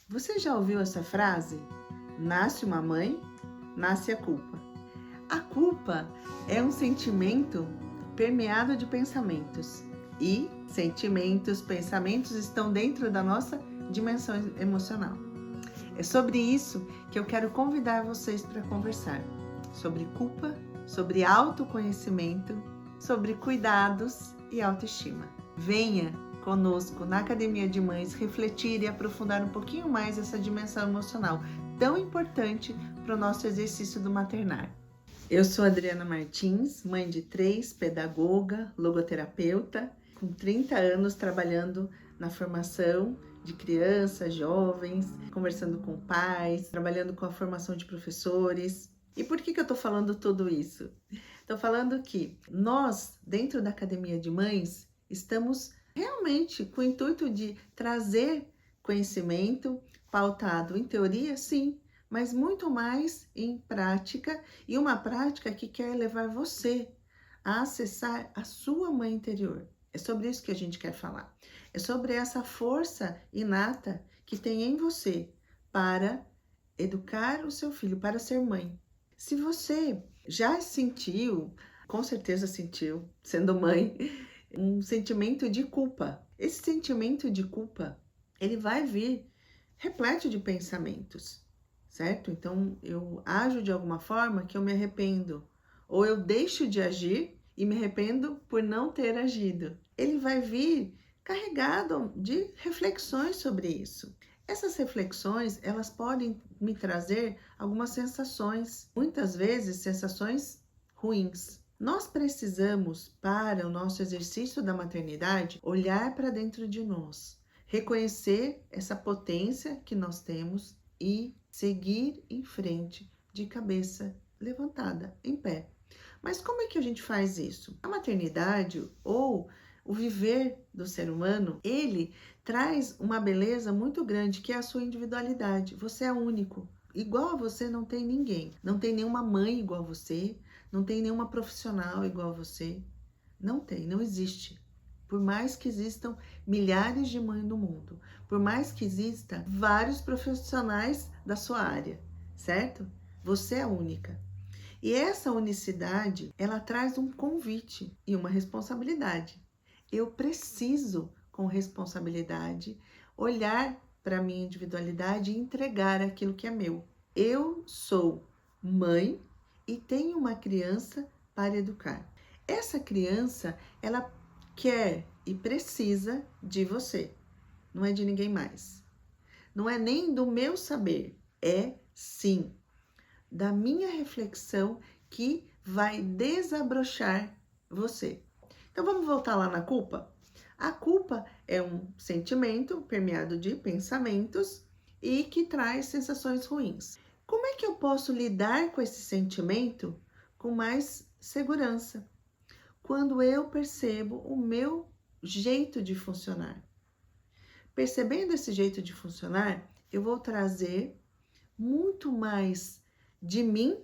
Você já ouviu essa frase? Nasce uma mãe, nasce a culpa. A culpa é um sentimento permeado de pensamentos. E sentimentos, pensamentos estão dentro da nossa dimensão emocional. É sobre isso que eu quero convidar vocês para conversar. Sobre culpa, sobre autoconhecimento, sobre cuidados e autoestima. Venha conosco na Academia de Mães refletir e aprofundar um pouquinho mais essa dimensão emocional tão importante para o nosso exercício do maternar. Eu sou Adriana Martins, mãe de 3, pedagoga, logoterapeuta, com 30 anos trabalhando na formação de crianças, jovens, conversando com pais, trabalhando com a formação de professores. E por que eu estou falando tudo isso? Estou falando que nós, dentro da Academia de Mães, estamos realmente com o intuito de trazer conhecimento pautado em teoria, sim, mas muito mais em prática, e uma prática que quer levar você a acessar a sua mãe interior. É sobre isso que a gente quer falar. É sobre essa força inata que tem em você para educar o seu filho, para ser mãe. Se você já sentiu, com certeza sentiu, sendo mãe, um sentimento de culpa. Esse sentimento de culpa, ele vai vir repleto de pensamentos, certo? Então, eu ajo de alguma forma que eu me arrependo, ou eu deixo de agir e me arrependo por não ter agido. Ele vai vir carregado de reflexões sobre isso. Essas reflexões, elas podem me trazer algumas sensações, muitas vezes sensações ruins. Nós precisamos, para o nosso exercício da maternidade, olhar para dentro de nós, reconhecer essa potência que nós temos e seguir em frente de cabeça levantada, em pé. Mas como é que a gente faz isso? A maternidade ou o viver do ser humano, ele traz uma beleza muito grande, que é a sua individualidade. Você é único. Igual a você não tem ninguém. Não tem nenhuma mãe igual a você, não tem nenhuma profissional igual a você. Não tem, não existe. Por mais que existam milhares de mães no mundo, por mais que exista vários profissionais da sua área, certo? Você é única. E essa unicidade, ela traz um convite e uma responsabilidade. Eu preciso, com responsabilidade, olhar para a minha individualidade e entregar aquilo que é meu. Eu sou mãe e tenho uma criança para educar. Essa criança, ela quer e precisa de você, não é de ninguém mais. Não é nem do meu saber, é sim da minha reflexão que vai desabrochar você. Então vamos voltar lá na culpa? A culpa é um sentimento permeado de pensamentos e que traz sensações ruins. Como é que eu posso lidar com esse sentimento com mais segurança? Quando eu percebo o meu jeito de funcionar. Percebendo esse jeito de funcionar, eu vou trazer muito mais de mim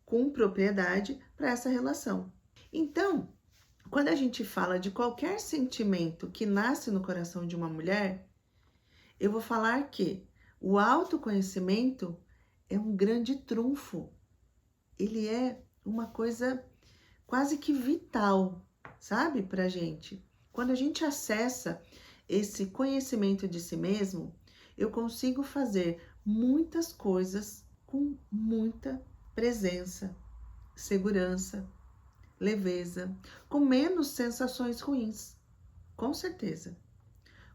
com propriedade para essa relação. Então, quando a gente fala de qualquer sentimento que nasce no coração de uma mulher, eu vou falar que o autoconhecimento é um grande trunfo. Ele é uma coisa quase que vital, sabe, pra gente. Quando a gente acessa esse conhecimento de si mesmo, eu consigo fazer muitas coisas com muita presença, segurança, leveza, com menos sensações ruins, com certeza,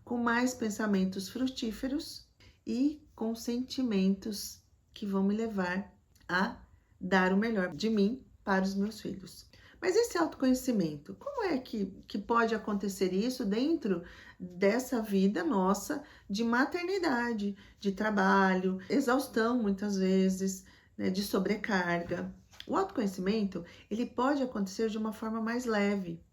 com mais pensamentos frutíferos e com sentimentos que vão me levar a dar o melhor de mim para os meus filhos. Mas esse autoconhecimento, como é que pode acontecer isso dentro dessa vida nossa de maternidade, de trabalho, exaustão muitas vezes, né, de sobrecarga? O autoconhecimento, ele pode acontecer de uma forma mais leve.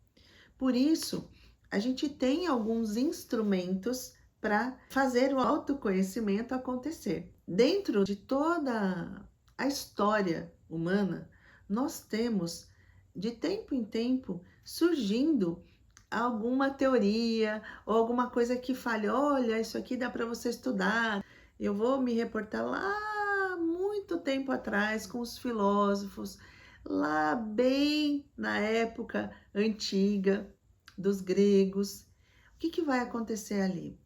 Por isso, a gente tem alguns instrumentos para fazer o autoconhecimento acontecer. Dentro de toda a história humana, nós temos, de tempo em tempo, surgindo alguma teoria ou alguma coisa que fale, olha, isso aqui dá para você estudar, Eu vou me reportar lá muito tempo atrás com os filósofos, lá bem na época antiga dos gregos. O que vai acontecer ali?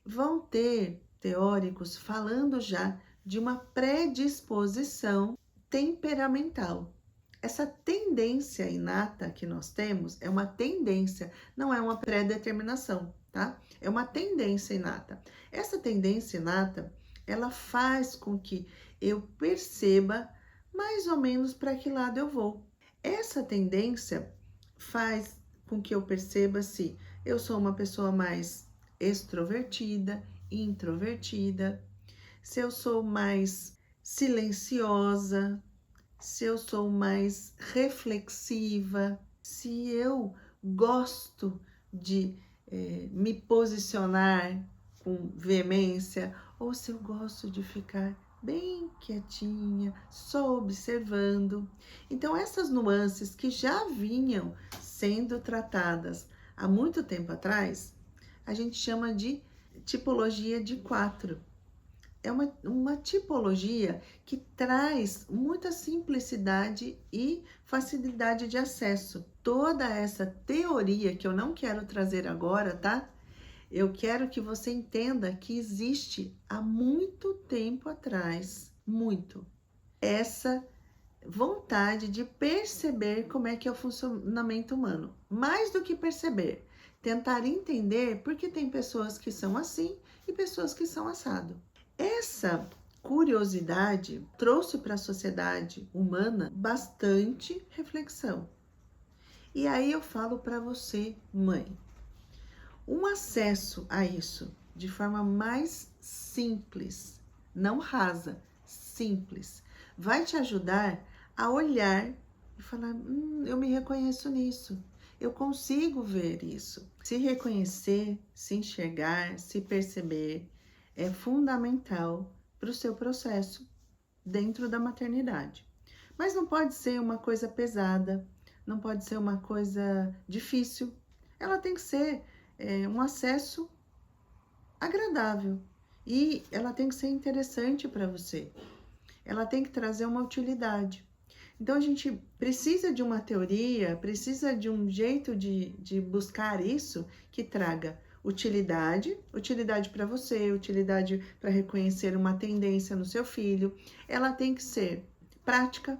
Vão ter teóricos falando já de uma predisposição temperamental. Essa tendência inata que nós temos é uma tendência, não é uma predeterminação, tá? É uma tendência inata. Essa tendência inata, ela faz com que eu perceba mais ou menos para que lado eu vou. Essa tendência faz com que eu perceba se eu sou uma pessoa mais extrovertida, introvertida, se eu sou mais silenciosa, se eu sou mais reflexiva, se eu gosto de me posicionar com veemência ou se eu gosto de ficar bem quietinha, só observando. Então, essas nuances que já vinham sendo tratadas há muito tempo atrás, a gente chama de tipologia de 4. É uma tipologia que traz muita simplicidade e facilidade de acesso. Toda essa teoria que eu não quero trazer agora, tá? Eu quero que você entenda que existe há muito tempo atrás, muito, essa vontade de perceber como é que é o funcionamento humano. Mais do que perceber, tentar entender por que tem pessoas que são assim e pessoas que são assado. Essa curiosidade trouxe para a sociedade humana bastante reflexão. E aí eu falo para você, mãe, um acesso a isso de forma mais simples, não rasa, simples, vai te ajudar a olhar e falar: eu me reconheço nisso, eu consigo ver isso. Se reconhecer, se enxergar, se perceber é fundamental para o seu processo dentro da maternidade. Mas não pode ser uma coisa pesada, não pode ser uma coisa difícil. Ela tem que ser um acesso agradável e ela tem que ser interessante para você. Ela tem que trazer uma utilidade. Então, a gente precisa de uma teoria, precisa de um jeito de buscar isso que traga utilidade para você, utilidade para reconhecer uma tendência no seu filho. Ela tem que ser prática.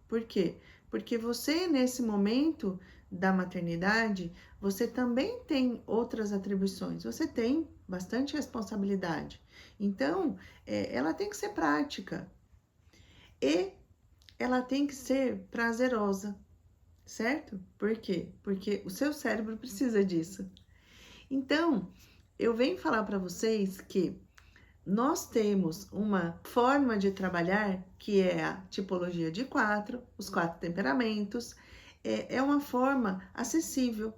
Por quê? Porque você, nesse momento da maternidade, você também tem outras atribuições, você tem bastante responsabilidade. Então, ela tem que ser prática e ela tem que ser prazerosa, certo? Por quê? Porque o seu cérebro precisa disso. Então, eu venho falar para vocês que nós temos uma forma de trabalhar que é a tipologia de 4, os 4 temperamentos. É uma forma acessível,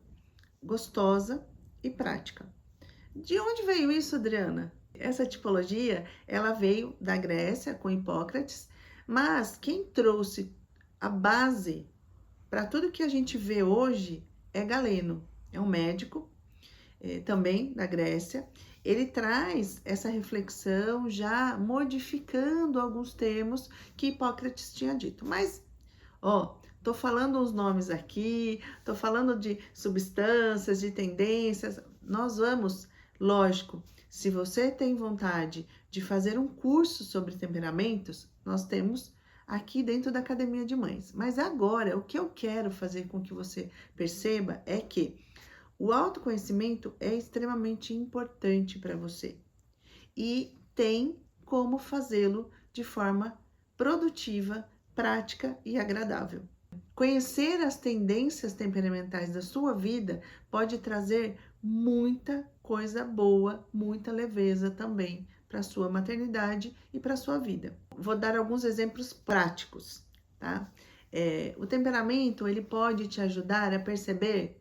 gostosa e prática. De onde veio isso, Adriana? Essa tipologia, ela veio da Grécia com Hipócrates, mas quem trouxe a base para tudo que a gente vê hoje é Galeno, é um médico também da Grécia. Ele traz essa reflexão já modificando alguns termos que Hipócrates tinha dito. Mas, tô falando os nomes aqui, tô falando de substâncias, de tendências. Nós vamos, lógico, se você tem vontade de fazer um curso sobre temperamentos, nós temos aqui dentro da Academia de Mães. Mas agora, o que eu quero fazer com que você perceba é que o autoconhecimento é extremamente importante para você e tem como fazê-lo de forma produtiva, prática e agradável. Conhecer as tendências temperamentais da sua vida pode trazer muita coisa boa, muita leveza também para a sua maternidade e para a sua vida. Vou dar alguns exemplos práticos, tá? O temperamento, ele pode te ajudar a perceber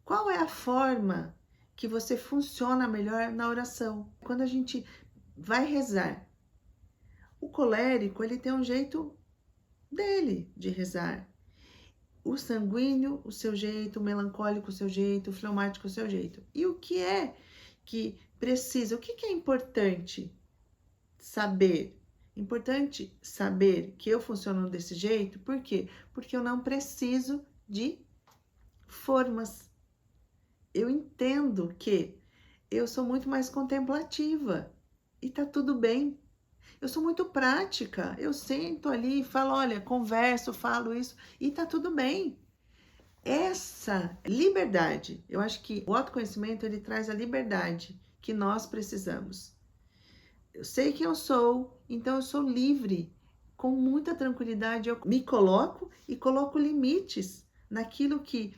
qual é a forma que você funciona melhor na oração. Quando a gente vai rezar, o colérico, ele tem um jeito dele de rezar. O sanguíneo, o seu jeito, o melancólico, o seu jeito, o fleumático, o seu jeito. E o que é que precisa, o que é importante saber. Importante saber que eu funciono desse jeito, por quê? Porque eu não preciso de formas. Eu entendo que eu sou muito mais contemplativa e tá tudo bem. Eu sou muito prática. Eu sento ali e falo, olha, converso, falo isso e tá tudo bem. Essa liberdade, eu acho que o autoconhecimento ele traz a liberdade que nós precisamos. Eu sei quem eu sou, então eu sou livre. Com muita tranquilidade eu me coloco e coloco limites naquilo que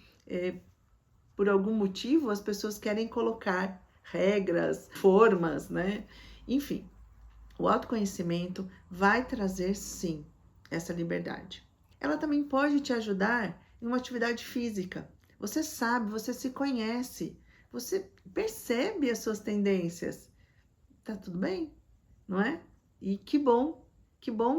por algum motivo as pessoas querem colocar regras, formas, né? Enfim, o autoconhecimento vai trazer sim essa liberdade. Ela também pode te ajudar em uma atividade física. Você sabe, você se conhece, você percebe as suas tendências. Tá tudo bem, não é? E que bom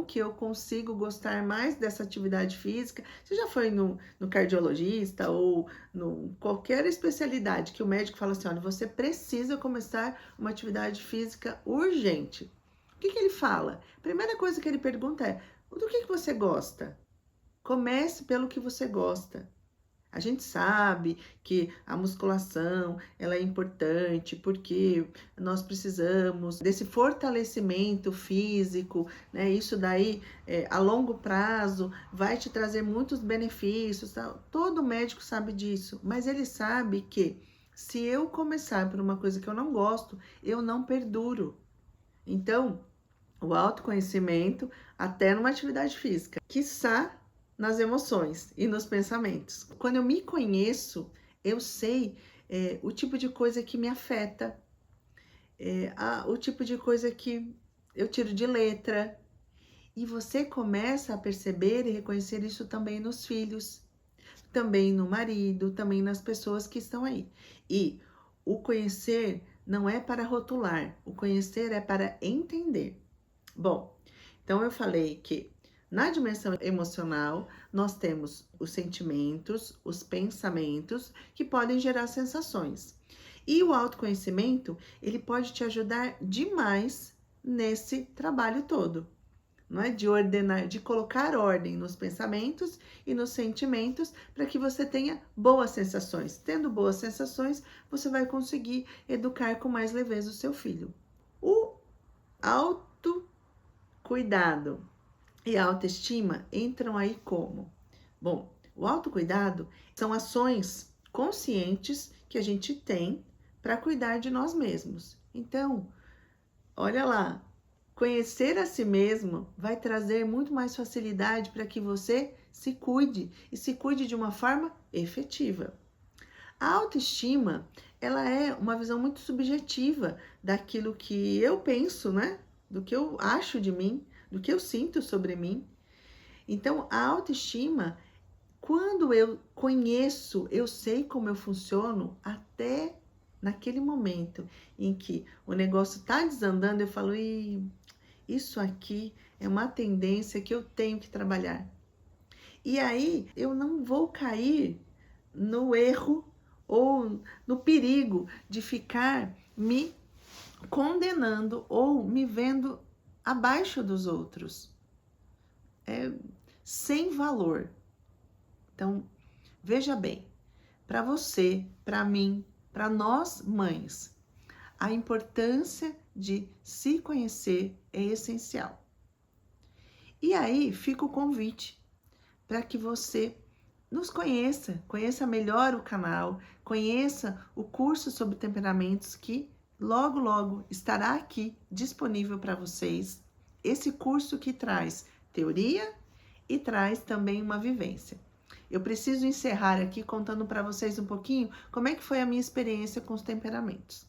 que eu consigo gostar mais dessa atividade física. Você já foi no cardiologista ou no qualquer especialidade que o médico fala assim, olha, você precisa começar uma atividade física urgente. O que ele fala? A primeira coisa que ele pergunta é, do que você gosta? Comece pelo que você gosta. A gente sabe que a musculação ela é importante porque nós precisamos desse fortalecimento físico, né? Isso daí a longo prazo vai te trazer muitos benefícios, tá? Todo médico sabe disso, mas ele sabe que se eu começar por uma coisa que eu não gosto, eu não perduro. Então, o autoconhecimento até numa atividade física, quiçá nas emoções e nos pensamentos. Quando eu me conheço, eu sei o tipo de coisa que me afeta, o tipo de coisa que eu tiro de letra. E você começa a perceber e reconhecer isso também nos filhos, também no marido, também nas pessoas que estão aí. E o conhecer não é para rotular, o conhecer é para entender. Bom, então eu falei que na dimensão emocional nós temos os sentimentos, os pensamentos que podem gerar sensações. E o autoconhecimento, ele pode te ajudar demais nesse trabalho todo. Não é de ordenar, de colocar ordem nos pensamentos e nos sentimentos para que você tenha boas sensações. Tendo boas sensações, você vai conseguir educar com mais leveza o seu filho. O autocuidado e a autoestima entram aí como? Bom, o autocuidado são ações conscientes que a gente tem para cuidar de nós mesmos. Então, olha lá, conhecer a si mesmo vai trazer muito mais facilidade para que você se cuide e se cuide de uma forma efetiva. A autoestima, ela é uma visão muito subjetiva daquilo que eu penso, né? Do que eu acho de mim, do que eu sinto sobre mim. Então, a autoestima, quando eu conheço, eu sei como eu funciono, até naquele momento em que o negócio está desandando, eu falo, isso aqui é uma tendência que eu tenho que trabalhar. E aí eu não vou cair no erro ou no perigo de ficar me condenando ou me vendo abaixo dos outros. Sem valor. Então, veja bem, para você, para mim, para nós mães, a importância de se conhecer é essencial. E aí fica o convite para que você nos conheça, conheça melhor o canal, conheça o curso sobre temperamentos que logo, logo estará aqui disponível para vocês. Esse curso que traz teoria e traz também uma vivência. Eu preciso encerrar aqui contando para vocês um pouquinho como é que foi a minha experiência com os temperamentos.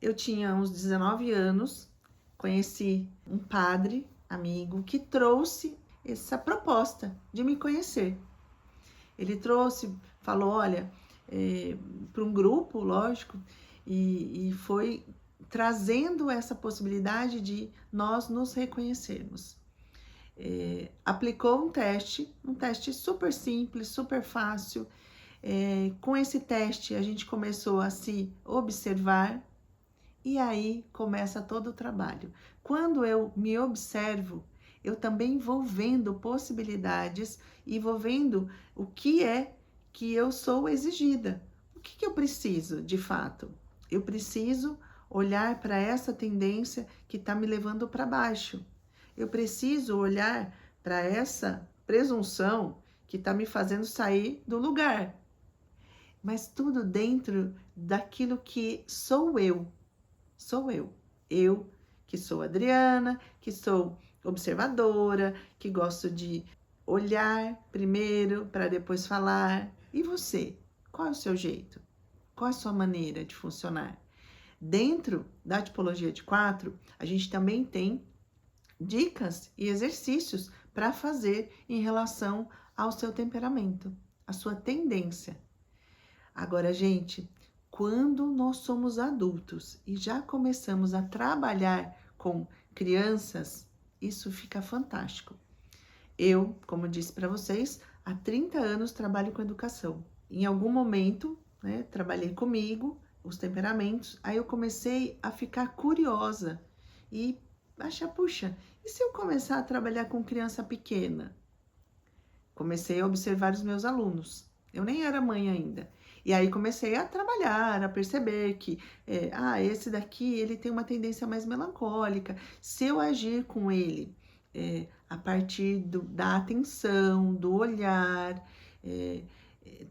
Eu tinha uns 19 anos, conheci um padre, amigo, que trouxe essa proposta de me conhecer. Ele trouxe, falou, olha, para um grupo, lógico, e foi trazendo essa possibilidade de nós nos reconhecermos. Aplicou um teste super simples, super fácil. Com esse teste, a gente começou a se observar E aí começa todo o trabalho. Quando eu me observo, eu também vou vendo possibilidades e vou vendo o que é que eu sou exigida. O que que eu preciso, de fato? Eu preciso olhar para essa tendência que está me levando para baixo. Eu preciso olhar para essa presunção que está me fazendo sair do lugar. Mas tudo dentro daquilo que sou eu. Sou eu. Eu que sou Adriana, que sou observadora, que gosto de olhar primeiro para depois falar. E você? Qual é o seu jeito? Qual é a sua maneira de funcionar? Dentro da tipologia de 4, a gente também tem dicas e exercícios para fazer em relação ao seu temperamento, a sua tendência. Agora, gente, quando nós somos adultos e já começamos a trabalhar com crianças, isso fica fantástico. Eu, como disse para vocês, há 30 anos trabalho com educação. Em algum momento, né, trabalhei comigo, os temperamentos, aí eu comecei a ficar curiosa e achar, puxa, e se eu começar a trabalhar com criança pequena? Comecei a observar os meus alunos. Eu nem era mãe ainda. E aí comecei a trabalhar, a perceber que, esse daqui, ele tem uma tendência mais melancólica. Se eu agir com ele a partir da atenção, do olhar,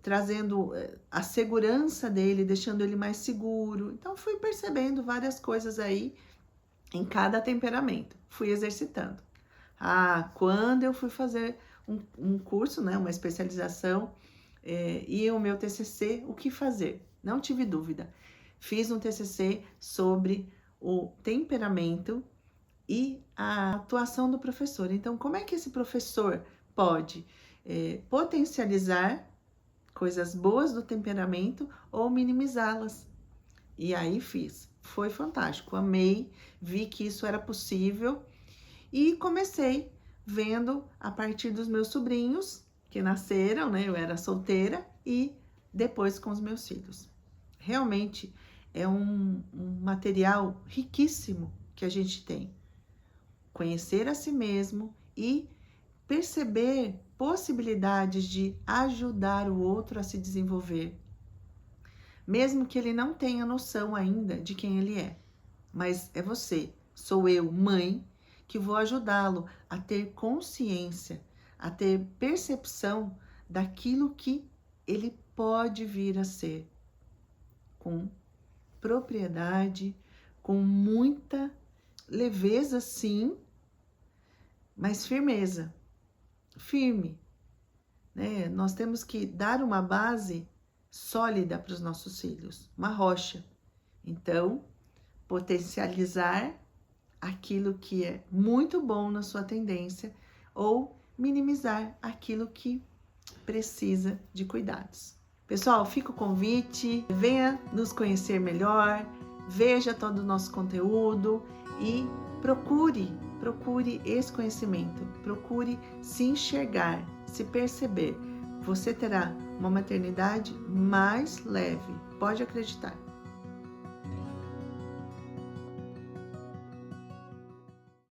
trazendo a segurança dele, deixando ele mais seguro. Então, fui percebendo várias coisas aí em cada temperamento. Fui exercitando. Quando eu fui fazer um curso, né, uma especialização, e o meu TCC, o que fazer? Não tive dúvida. Fiz um TCC sobre o temperamento e a atuação do professor. Então, como é que esse professor pode potencializar coisas boas do temperamento ou minimizá-las? E aí fiz. Foi fantástico, amei, vi que isso era possível e comecei vendo a partir dos meus sobrinhos que nasceram, né? Eu era solteira e depois com os meus filhos. Realmente é um material riquíssimo que a gente tem. Conhecer a si mesmo e perceber possibilidades de ajudar o outro a se desenvolver, mesmo que ele não tenha noção ainda de quem ele é. Mas é você, sou eu, mãe, que vou ajudá-lo a ter consciência, a ter percepção daquilo que ele pode vir a ser, com propriedade, com muita leveza, sim, mas firmeza, firme, né? Nós temos que dar uma base sólida para os nossos filhos, uma rocha. Então, potencializar aquilo que é muito bom na sua tendência ou minimizar aquilo que precisa de cuidados. Pessoal, fica o convite, venha nos conhecer melhor, veja todo o nosso conteúdo e procure esse conhecimento, procure se enxergar, se perceber. Você terá uma maternidade mais leve, pode acreditar.